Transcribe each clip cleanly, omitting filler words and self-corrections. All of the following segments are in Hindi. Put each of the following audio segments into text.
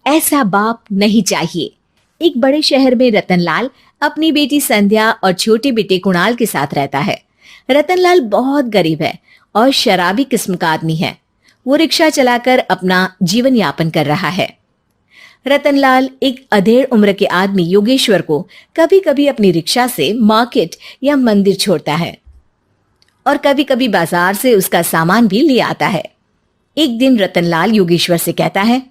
ऐसा बाप नहीं चाहिए। एक बड़े शहर में रतनलाल अपनी बेटी संध्या और छोटे बेटे कुणाल के साथ रहता है। रतनलाल बहुत गरीब है और शराबी किस्म का आदमी है। वो रिक्शा चलाकर अपना जीवन यापन कर रहा है। रतनलाल एक अधेड़ उम्र के आदमी योगेश्वर को कभी कभी अपनी रिक्शा से मार्केट या मंदिर छोड़ता है और कभी कभी बाजार से उसका सामान भी ले आता है। एक दिन रतनलाल योगेश्वर से कहता है,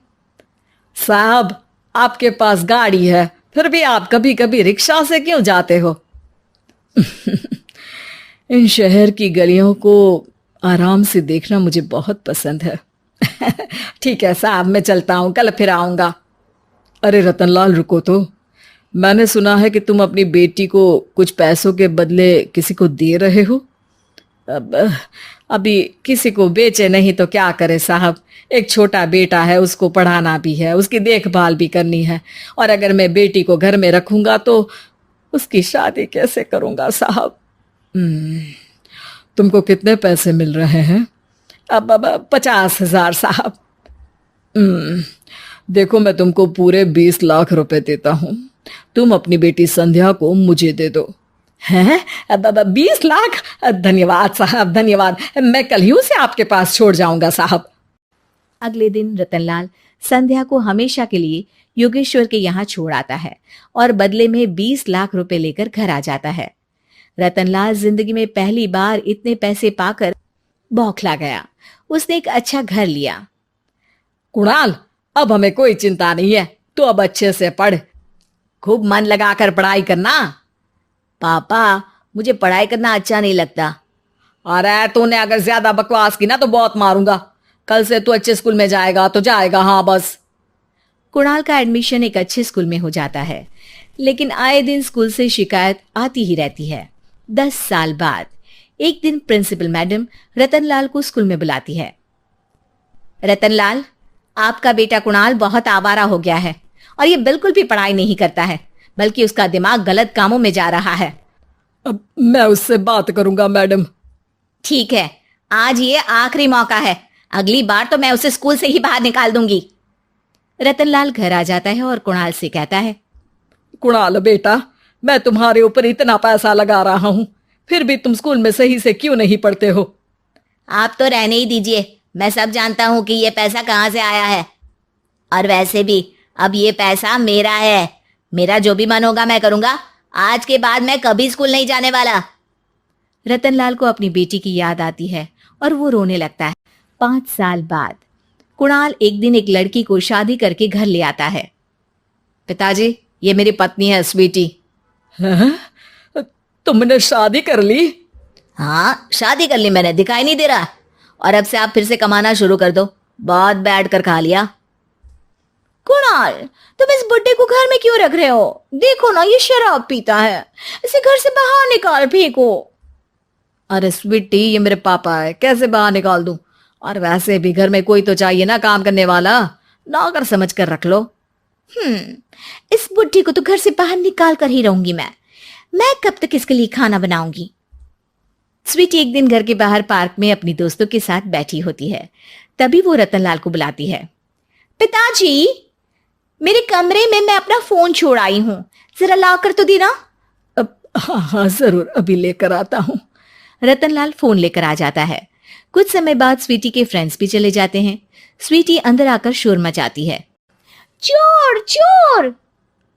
साहब, आपके पास गाड़ी है, फिर भी आप कभी कभी रिक्शा से क्यों जाते हो? इन शहर की गलियों को आराम से देखना मुझे बहुत पसंद है। ठीक है साहब, मैं चलता हूँ, कल फिर आऊँगा। अरे रतनलाल, रुको तो। मैंने सुना है कि तुम अपनी बेटी को कुछ पैसों के बदले किसी को दे रहे हो। अभी किसी को बेचे नहीं तो क्या करे साहब। एक छोटा बेटा है, उसको पढ़ाना भी है, उसकी देखभाल भी करनी है, और अगर मैं बेटी को घर में रखूंगा तो उसकी शादी कैसे करूंगा साहब। तुमको कितने पैसे मिल रहे हैं? अब 50,000 साहब। देखो, मैं तुमको पूरे 20 लाख रुपए देता हूँ। तुम अपनी बेटी संध्या को मुझे दे दो। हैं? 20 लाख? धन्यवाद साहब, धन्यवाद। मैं कल ही उसे आपके पास छोड़ जाऊंगा साहब। अगले दिन रतनलाल संध्या को हमेशा के लिए योगेश्वर के यहाँ छोड़ आता है और बदले में 20 लाख रुपए लेकर घर आ जाता है। रतनलाल जिंदगी में पहली बार इतने पैसे पाकर बौखला गया। उसने एक अच्छा घर लिया। कुणाल, अब हमें कोई चिंता नहीं है, तो अब अच्छे से पढ़, खूब मन लगाकर पढ़ाई करना। पापा, मुझे पढ़ाई करना अच्छा नहीं लगता। अरे तूने अगर ज्यादा बकवास की ना तो बहुत मारूंगा। कल से तू अच्छे स्कूल में जाएगा तो जाएगा, हाँ बस। कुणाल का एडमिशन एक अच्छे स्कूल में हो जाता है, लेकिन आए दिन स्कूल से शिकायत आती ही रहती है। 10 साल बाद एक दिन प्रिंसिपल मैडम रतनलाल को स्कूल में बुलाती है। रतनलाल, आपका बेटा कुणाल बहुत आवारा हो गया है और ये बिल्कुल भी पढ़ाई नहीं करता है, बल्कि उसका दिमाग गलत कामों में जा रहा है। अब मैं उससे बात करूंगा मैडम। ठीक है, आज ये आखिरी मौका है, अगली बार तो मैं उसे स्कूल से ही बाहर निकाल दूंगी। रतनलाल घर आ जाता है और कुणाल से कहता है, कुणाल बेटा, मैं तुम्हारे ऊपर इतना पैसा लगा रहा हूं, फिर भी तुम स्कूल में सही से क्यों नहीं पढ़ते हो? आप तो रहने ही दीजिए, मैं सब जानता हूं कि ये पैसा कहां से आया है। और वैसे भी अब ये पैसा मेरा है, मेरा जो भी मन होगा मैं करूंगा। आज के बाद मैं कभी स्कूल नहीं जाने वाला। रतनलाल को अपनी बेटी की याद आती है और वो रोने लगता है। 5 साल बाद कुणाल एक दिन एक लड़की को शादी करके घर ले आता है। पिताजी, ये मेरी पत्नी है स्वीटी। तुमने शादी कर ली? हाँ, शादी कर ली मैंने, दिखाई नहीं दे रहा? और अब से आप फिर से कमाना शुरू कर दो, बहुत बैठ कर खा लिया। कुणाल, तुम इस बुड्ढे को घर में क्यों रख रहे हो? देखो ना, ये शराब पीता है, इसे घर से बाहर निकाल फेंको। अरे स्वीटी, ये मेरे पापा है, कैसे बाहर निकाल दूं? और वैसे भी घर में कोई तो चाहिए ना काम करने वाला, नौकर समझ कर रख लो। इस बुड्ढी को तो घर से बाहर निकाल कर ही रहूंगी मैं कब तक इसके लिए खाना बनाऊंगी? स्वीटी एक दिन घर के बाहर पार्क में अपनी दोस्तों के साथ बैठी होती है। तभी वो रतनलाल को बुलाती है। पिताजी, मेरे कमरे में मैं अपना फोन छोड़ आई हूं, जरा ला कर तो देना। हाँ जरूर, अभी लेकर आता हूँ। रतनलाल फोन लेकर आ जाता है। कुछ समय बाद स्वीटी के फ्रेंड्स भी चले जाते हैं। स्वीटी अंदर आकर शोर मचाती है, चोर चोर।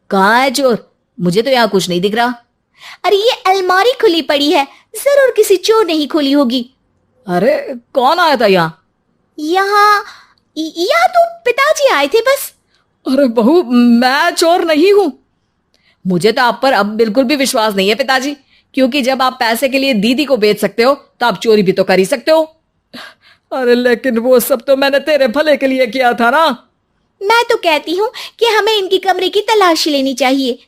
कहाँ है चोर? मुझे तो यहाँ कुछ नहीं दिख रहा। अरे ये अलमारी खुली पड़ी है, जरूर किसी चोर ने ही खोली होगी। अरे कौन आया था यहाँ? यहाँ तो पिताजी आए थे बस। अरे बहू, मैं चोर नहीं हूं। मुझे तो आप पर अब बिल्कुल भी विश्वास नहीं है पिताजी, क्योंकि जब आप पैसे के लिए दीदी को बेच सकते हो तो आप चोरी भी तो कर ही सकते हो। अरे लेकिन वो सब तो मैंने तेरे भले के लिए किया था ना। मैं तो कहती हूँ कि हमें इनकी कमरे की तलाशी लेनी चाहिए।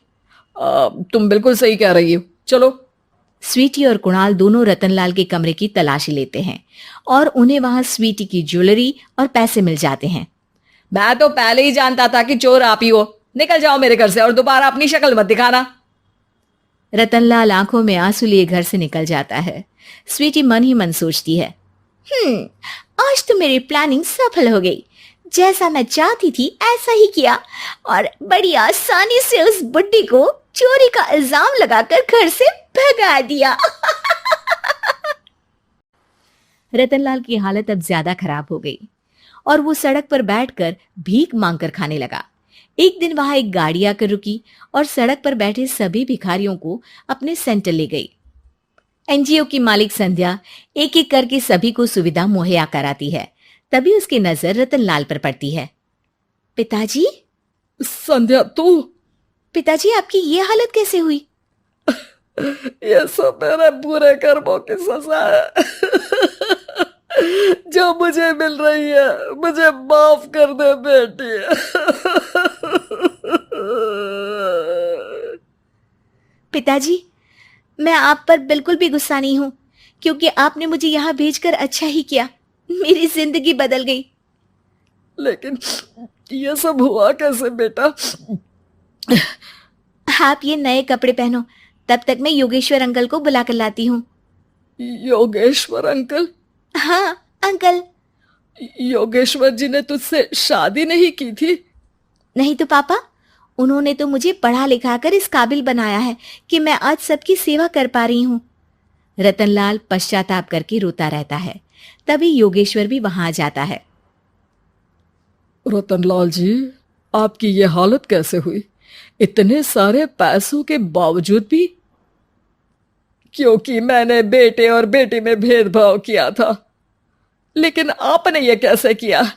तुम बिल्कुल सही कह रही हो, चलो। स्वीटी और कुणाल दोनों रतनलाल के कमरे की तलाशी लेते हैं और उन्हें वहां स्वीटी की ज्वेलरी और पैसे मिल जाते हैं। मैं तो पहले ही जानता था कि चोर आप ही हो। निकल जाओ मेरे घर से और दोबारा अपनी शक्ल मत दिखाना। रतनलाल आंखों में आंसू लिए घर से निकल जाता है। स्वीटी मन ही मन सोचती है, आज तो मेरी प्लानिंग सफल हो गई। जैसा मैं चाहती थी ऐसा ही किया और बड़ी आसानी से उस बुड्ढी को चोरी का इल्जाम लगाकर घर से भगा दिया। रतनलाल की हालत अब ज्यादा खराब हो गई और वो सड़क पर बैठकर भीख मांगकर खाने लगा। एक दिन वहां एक गाड़ी आकर रुकी और सड़क पर बैठे सभी भिखारियों को अपने सेंटर ले गई। एनजीओ की मालिक संध्या एक एक करके सभी को सुविधा मुहैया कराती है। तभी उसकी नजर रतनलाल पर पड़ती है। पिताजी, संध्या तू? पिताजी आपकी ये हालत कैसे हुई? ये सब मेरे बुरे कर्मों की सजा है जो मुझे मिल रही है। मुझे माफ कर दे बेटी। पिताजी, मैं आप पर बिल्कुल भी गुस्सा नहीं हूं, क्योंकि आपने मुझे यहाँ भेजकर अच्छा ही किया। मेरी जिंदगी बदल गई। लेकिन ये सब हुआ कैसे बेटा? आप ये नए कपड़े पहनो, तब तक मैं योगेश्वर अंकल को बुला कर लाती हूँ। योगेश्वर अंकल? हाँ अंकल। योगेश्वर जी ने तुझसे शादी नहीं की थी? नहीं तो पापा, उन्होंने तो मुझे पढ़ा लिखा कर इस काबिल बनाया है कि मैं आज सबकी सेवा कर पा रही हूँ। रतनलाल पश्चाताप करके रोता रहता है। तभी योगेश्वर भी वहां आ जाता है। रतनलाल जी, आपकी ये हालत कैसे हुई? इतने सारे पैसों के बावजूद भी? क्योंकि मैंने बेटे और बेटी में भेदभाव किया था। लेकिन आपने ये कैसे किया?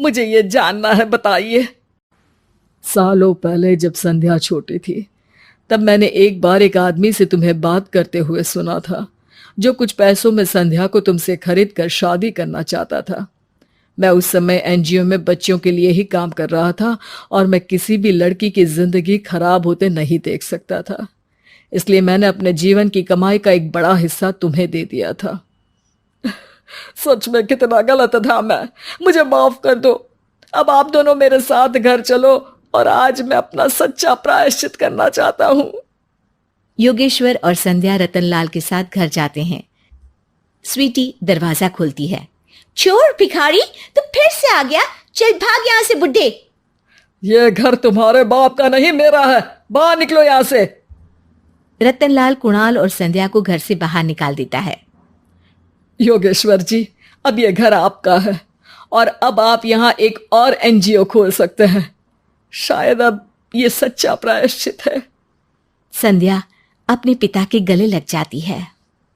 मुझे ये जानना है, बताइए। सालों पहले जब संध्या छोटी थी, तब मैंने एक बार एक आदमी से तुम्हें बात करते हुए सुना था, जो कुछ पैसों में संध्या को तुमसे खरीद कर शादी करना चाहता था। मैं उस समय एनजीओ में बच्चों के लिए ही काम कर रहा था और मैं किसी भी लड़की की जिंदगी खराब होते नहीं देख सकता था। इसलिए मैंने अपने जीवन की कमाई का एक बड़ा हिस्सा तुम्हें दे दिया था। सच में कितना गलत था मैं। मुझे माफ कर दो। अब आप दोनों मेरे साथ घर चलो और आज मैं अपना सच्चा प्रायश्चित करना चाहता हूं। योगेश्वर और संध्या रतनलाल के साथ घर जाते हैं। स्वीटी दरवाजा खोलती है। चोर भिखारी, तू फिर से आ गया? चल भाग यहां से बुड्ढे। ये घर तुम्हारे बाप का नहीं, मेरा है। बाहर निकलो यहां से। रतनलाल कुणाल और संध्या को घर से बाहर निकाल देता है। योगेश्वर जी, अब ये घर आपका है और अब आप यहाँ एक और एनजीओ खोल सकते हैं। शायद अब ये सच्चा प्रायश्चित है। संध्या अपने पिता के गले लग जाती है।